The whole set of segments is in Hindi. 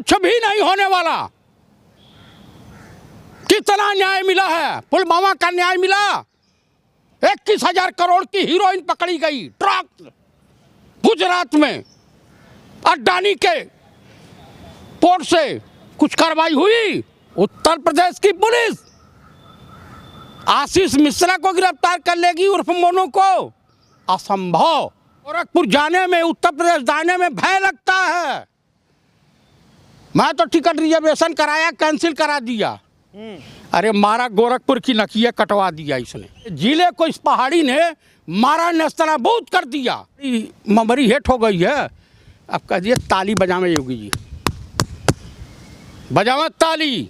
कुछ भी नहीं होने वाला। कितना न्याय मिला है, पुलवामा का न्याय मिला। 21,000 करोड़ की हीरोइन पकड़ी गई ट्रक गुजरात में। अडानी के पोर्ट से कुछ कार्रवाई हुई। उत्तर प्रदेश की पुलिस आशीष मिश्रा को गिरफ्तार कर लेगी उर्फ मोनू को? असंभव। गोरखपुर जाने में, उत्तर प्रदेश जाने में भय लगता है। मैं तो टिकट रिजर्वेशन कराया, कैंसिल करा दिया। अरे मारा गोरखपुर की नकिया कटवा दिया इसने। जिले को इस पहाड़ी ने मारा, नेस्तनाबूद कर दिया। मेमोरी हिट हो गई है। अब कह दिए ताली बजावे योगी जी, बजावे ताली।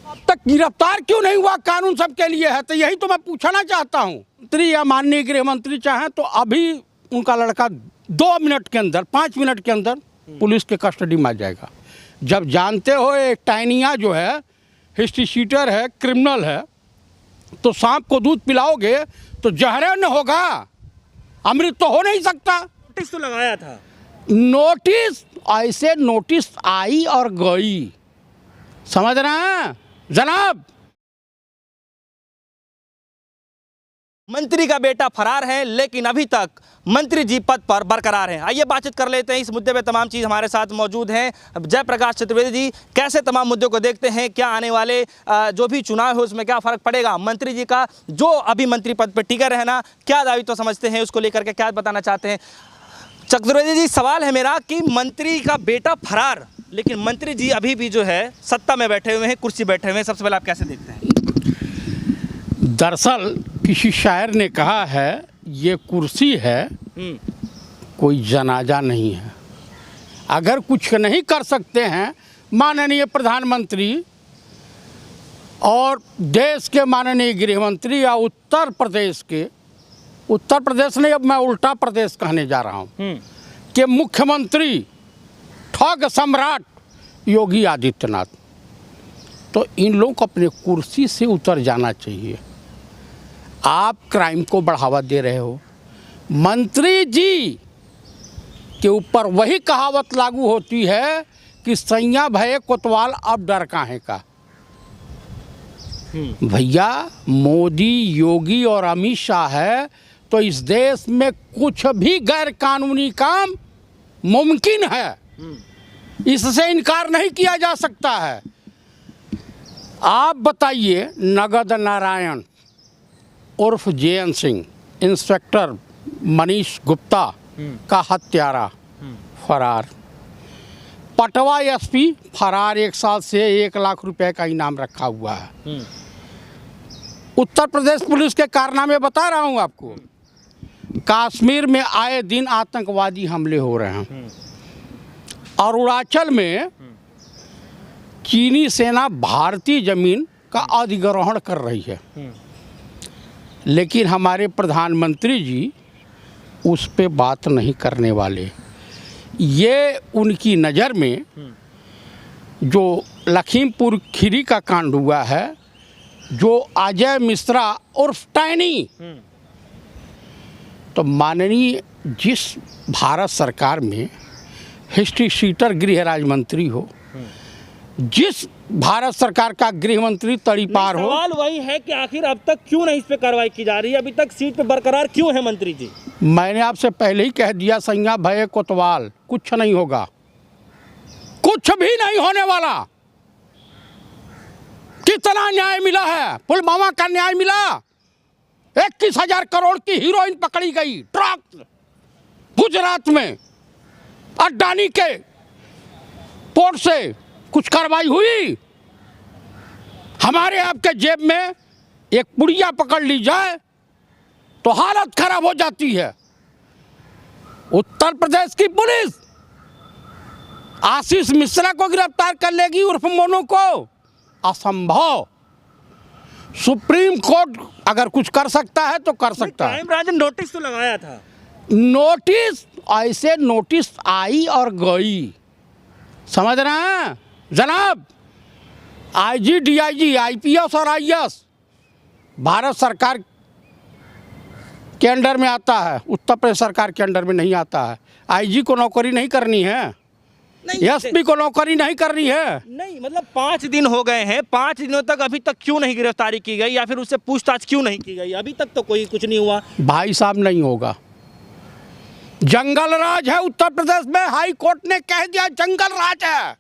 अब तक गिरफ्तार क्यों नहीं हुआ? कानून सबके लिए है। तो यही तो मैं पूछना चाहता हूँ। मंत्री या माननीय गृह मंत्री चाहें तो अभी उनका लड़का 2 मिनट के अंदर, 5 मिनट के अंदर पुलिस के कस्टडी में आ जाएगा। जब जानते हो एक टाइनिया जो है हिस्ट्री शीटर है, क्रिमिनल है, तो सांप को दूध पिलाओगे तो जहर न होगा, अमृत तो हो नहीं सकता। नोटिस तो लगाया था। नोटिस ऐसे नोटिस आई और गई, समझ रहे हैं जनाब। मंत्री का बेटा फरार है, लेकिन अभी तक मंत्री जी पद पर बरकरार हैं। आइए बातचीत कर लेते हैं इस मुद्दे पे। तमाम चीज़ हमारे साथ मौजूद हैं। जयप्रकाश चतुर्वेदी जी, कैसे तमाम मुद्दों को देखते हैं? क्या आने वाले जो भी चुनाव है उसमें क्या फ़र्क पड़ेगा? मंत्री जी का जो अभी मंत्री पद पर टिका रहना, क्या दायित्व समझते हैं, उसको लेकर के क्या बताना चाहते हैं? चतुर्वेदी जी, सवाल है मेरा कि मंत्री का बेटा फरार, लेकिन मंत्री जी अभी भी जो है सत्ता में बैठे हुए हैं, कुर्सी बैठे हुए हैं। सबसे पहले आप कैसे देखते हैं? दरअसल किसी शायर ने कहा है ये कुर्सी है, कोई जनाजा नहीं है। अगर कुछ नहीं कर सकते हैं माननीय प्रधानमंत्री और देश के माननीय गृह मंत्री या उत्तर प्रदेश नहीं, अब मैं उल्टा प्रदेश कहने जा रहा हूँ, कि मुख्यमंत्री ठग सम्राट योगी आदित्यनाथ, तो इन लोगों को अपने कुर्सी से उतर जाना चाहिए। आप क्राइम को बढ़ावा दे रहे हो। मंत्री जी के ऊपर वही कहावत लागू होती है कि सैया भये कोतवाल अब डर काहे का। भैया मोदी, योगी और अमित शाह है तो इस देश में कुछ भी गैर कानूनी काम मुमकिन है, इससे इनकार नहीं किया जा सकता है। आप बताइए, नगद नारायण उर्फ JN सिंह, इंस्पेक्टर मनीष गुप्ता का हत्यारा फरार, पटवा SP फरार, 1 साल से 1 लाख रुपए का इनाम रखा हुआ है। उत्तर प्रदेश पुलिस के कारनामे बता रहा हूँ आपको। कश्मीर में आए दिन आतंकवादी हमले हो रहे हैं। अरुणाचल में चीनी सेना भारतीय जमीन का अधिग्रहण कर रही है, लेकिन हमारे प्रधानमंत्री जी उस पे बात नहीं करने वाले। ये उनकी नज़र में जो लखीमपुर खीरी का कांड हुआ है, जो अजय मिश्रा उर्फ टाइनी, तो माननीय जिस भारत सरकार में हिस्ट्री शीटर गृह राज्य मंत्री हो, जिस भारत सरकार का गृह मंत्री तड़ीपार हो, सवाल वही है कि आखिर अब तक क्यों नहीं इस पे कार्रवाई की जा रही है? अभी तक सीट पे बरकरार क्यों है मंत्री जी? मैंने आपसे पहले ही कह दिया, सैया भये कोतवाल, कुछ नहीं होगा, कुछ भी नहीं होने वाला। कितना न्याय मिला है, पुलवामा का न्याय मिला। 21,000 करोड़ की हीरोइन पकड़ी गई ट्रक गुजरात में। अडानी के पोर्ट से कुछ कार्रवाई हुई। हमारे आपके जेब में एक पुड़िया पकड़ ली जाए तो हालत खराब हो जाती है। उत्तर प्रदेश की पुलिस आशीष मिश्रा को गिरफ्तार कर लेगी उर्फ मोनू को? असंभव। सुप्रीम कोर्ट अगर कुछ कर सकता है तो कर सकता है। क्राइम ब्रांच ने नोटिस तो लगाया था। नोटिस ऐसे नोटिस आई और गई, समझ रहे हैं जनाब। IG, DIG, IPS और IS भारत सरकार के अंडर में आता है, उत्तर प्रदेश सरकार के अंडर में नहीं आता है। IG को नौकरी नहीं करनी है, एसपी को नौकरी नहीं कर रही है। नहीं मतलब 5 दिन हो गए हैं, 5 दिनों तक अभी तक क्यों नहीं गिरफ्तारी की गई या फिर उससे पूछताछ क्यों नहीं की गई? अभी तक तो कोई कुछ नहीं हुआ। भाई साहब नहीं होगा, जंगल राज है उत्तर प्रदेश में, हाई कोर्ट ने कह दिया जंगल राज है।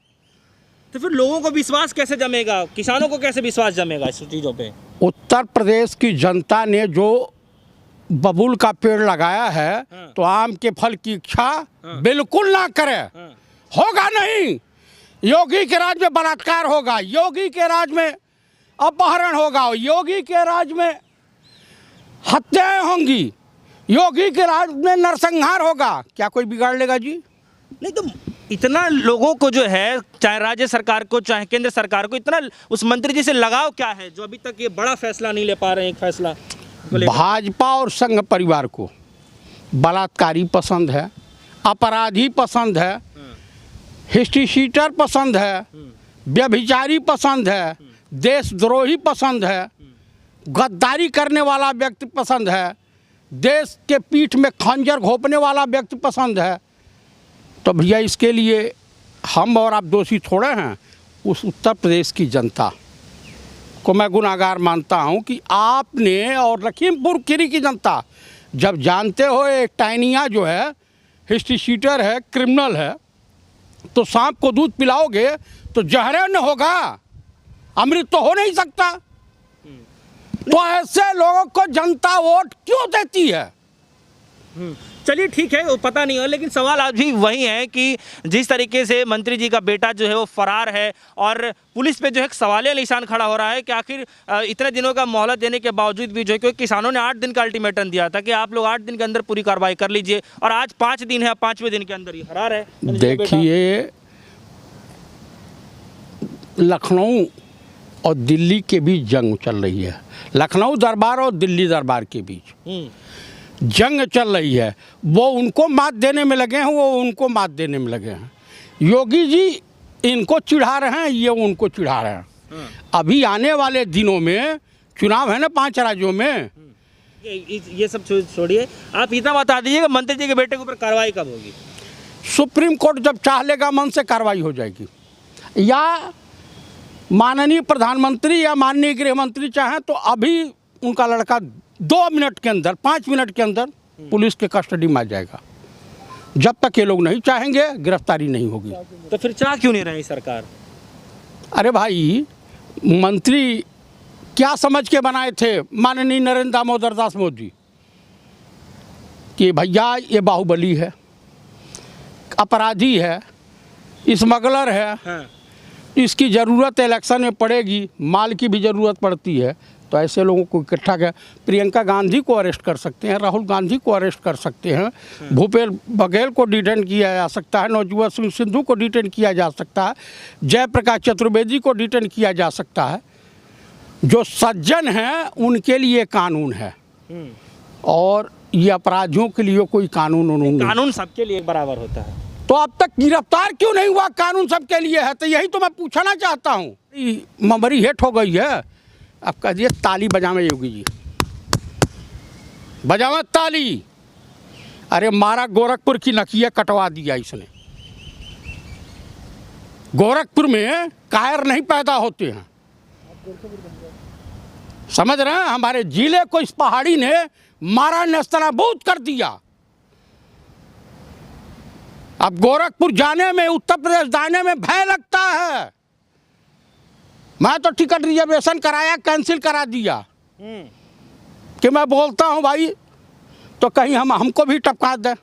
तो फिर लोगों को विश्वास कैसे जमेगा, किसानों को कैसे विश्वास जमेगा इस चीज़ों पे? उत्तर प्रदेश की जनता ने जो बबूल का पेड़ लगाया है, हाँ। तो आम के फल की इच्छा बिल्कुल ना करे, होगा नहीं। योगी के राज में बलात्कार होगा, योगी के राज में अपहरण होगा, योगी के राज में हत्याएं होंगी, योगी के राज में नरसंहार होगा। क्या कोई बिगाड़ लेगा जी? नहीं तो इतना लोगों को जो है, चाहे राज्य सरकार को चाहे केंद्र सरकार को, इतना उस मंत्री जी से लगाव क्या है जो अभी तक ये बड़ा फैसला नहीं ले पा रहे हैं? एक फैसला भाजपा और संघ परिवार को बलात्कारी पसंद है, अपराधी पसंद है, हिस्ट्री शीटर पसंद है, व्यभिचारी पसंद है, देशद्रोही पसंद है, गद्दारी करने वाला व्यक्ति पसंद है, देश के पीठ में खंजर घोंपने वाला व्यक्ति पसंद है। तो भैया इसके लिए हम और आप दोषी थोड़े हैं। उस उत्तर प्रदेश की जनता को मैं गुनाहगार मानता हूं कि आपने, और लखीमपुर खीरी की जनता, जब जानते हो एक टाइनिया जो है हिस्ट्री शीटर है, क्रिमिनल है, तो सांप को दूध पिलाओगे तो जहर न होगा, अमृत तो हो नहीं सकता। तो ऐसे लोगों को जनता वोट क्यों देती है? चलिए ठीक है, वो पता नहीं हो, लेकिन सवाल आज भी वही है कि जिस तरीके से मंत्री जी का बेटा जो है वो फरार है और पुलिस पे जो है सवालिया निशान खड़ा हो रहा है कि आखिर इतने दिनों का मोहलत देने के बावजूद भी जो है, क्योंकि किसानों ने 8 दिन का अल्टीमेटम दिया था कि आप लोग 8 दिन के अंदर पूरी कार्रवाई कर लीजिए, और आज 5 दिन है, 5वें दिन के अंदर ही फरार है। देखिए, लखनऊ और दिल्ली के बीच जंग चल रही है, लखनऊ दरबार और दिल्ली दरबार के बीच जंग चल रही है। वो उनको मात देने में लगे हैं, वो उनको मात देने में लगे हैं। योगी जी इनको चिढ़ा रहे हैं, ये उनको चिढ़ा रहे हैं। अभी आने वाले दिनों में चुनाव है ना 5 राज्यों में। ये सब छोड़िए, आप इतना बता दीजिएगा मंत्री जी के बेटे के ऊपर कार्रवाई कब होगी? सुप्रीम कोर्ट जब चाह लेगा मन से कार्रवाई हो जाएगी, या माननीय प्रधानमंत्री या माननीय गृह मंत्री चाहें तो अभी उनका लड़का 2 मिनट के अंदर, 5 मिनट के अंदर पुलिस के कस्टडी में आ जाएगा। जब तक ये लोग नहीं चाहेंगे गिरफ्तारी नहीं होगी। तो फिर चाह क्यों नहीं रही सरकार? अरे भाई, मंत्री क्या समझ के बनाए थे माननीय नरेंद्र दामोदर दास मोदी कि भैया ये बाहुबली है, अपराधी है, स्मगलर है, हाँ। इसकी ज़रूरत इलेक्शन में पड़ेगी, माल की भी ज़रूरत पड़ती है, तो ऐसे लोगों को इकट्ठा कर प्रियंका गांधी को अरेस्ट कर सकते हैं, राहुल गांधी को अरेस्ट कर सकते हैं, भूपेश बघेल को डिटेन किया जा सकता है, नवजोत सिंह सिद्धू को डिटेन किया जा सकता है, जयप्रकाश चतुर्वेदी को डिटेन किया जा सकता है। जो सज्जन हैं उनके लिए कानून है, और ये अपराधियों के लिए कोई कानून नहीं। कानून सबके लिए बराबर होता है। तो अब तक गिरफ्तार क्यों नहीं हुआ? कानून सबके लिए है। तो यही तो मैं पूछना चाहता हूँ। मेमोरी हिट हो गई है। अब कह दिए ताली बजावे योगी जी, बजावे ताली। अरे मारा गोरखपुर की नकिया कटवा दिया इसने। गोरखपुर में कायर नहीं पैदा होते हैं, समझ रहे हैं? हमारे जिले को इस पहाड़ी ने मारा नेस्तनाबूद कर दिया। अब गोरखपुर जाने में, उत्तर प्रदेश जाने में भय लगता है। मैं तो टिकट रिजर्वेशन कराया, कैंसिल करा दिया कि मैं बोलता हूं भाई तो कहीं हमको भी टपका दे।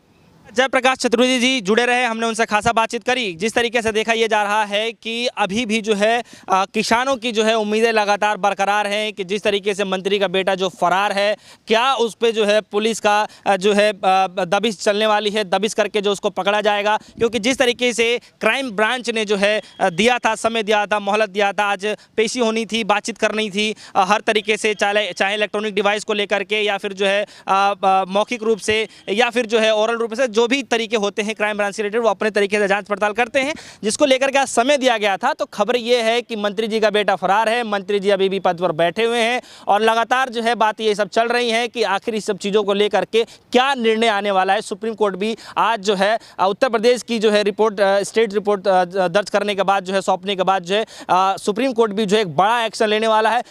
जयप्रकाश चतुर्वेदी जी जुड़े रहे, हमने उनसे खासा बातचीत करी। जिस तरीके से देखा ये जा रहा है कि अभी भी जो है किसानों की जो है उम्मीदें लगातार बरकरार हैं कि जिस तरीके से मंत्री का बेटा जो फरार है, क्या उस पर जो है पुलिस का जो है दबिश चलने वाली है, दबिश करके जो उसको पकड़ा जाएगा। क्योंकि जिस तरीके से क्राइम ब्रांच ने जो है दिया था, समय दिया था, मोहलत दिया था, आज पेशी होनी थी, बातचीत करनी थी हर तरीके से, चाहे इलेक्ट्रॉनिक डिवाइस को लेकर के या फिर जो है मौखिक रूप से या फिर जो है ओरल रूप से, जो भी तरीके होते हैं क्राइम ब्रांच से रिलेटेड वो अपने तरीके से जांच पड़ताल करते हैं, जिसको लेकर के आज समय दिया गया था। तो खबर ये है कि मंत्री जी का बेटा फरार है, मंत्री जी अभी भी पद पर बैठे हुए हैं और लगातार जो है बात ये सब चल रही है कि आखिर इस सब चीज़ों को लेकर के क्या निर्णय आने वाला है। सुप्रीम कोर्ट भी आज जो है उत्तर प्रदेश की जो है रिपोर्ट, स्टेट रिपोर्ट दर्ज करने के बाद जो है, सौंपने के बाद जो है सुप्रीम कोर्ट भी जो है एक बड़ा एक्शन लेने वाला है।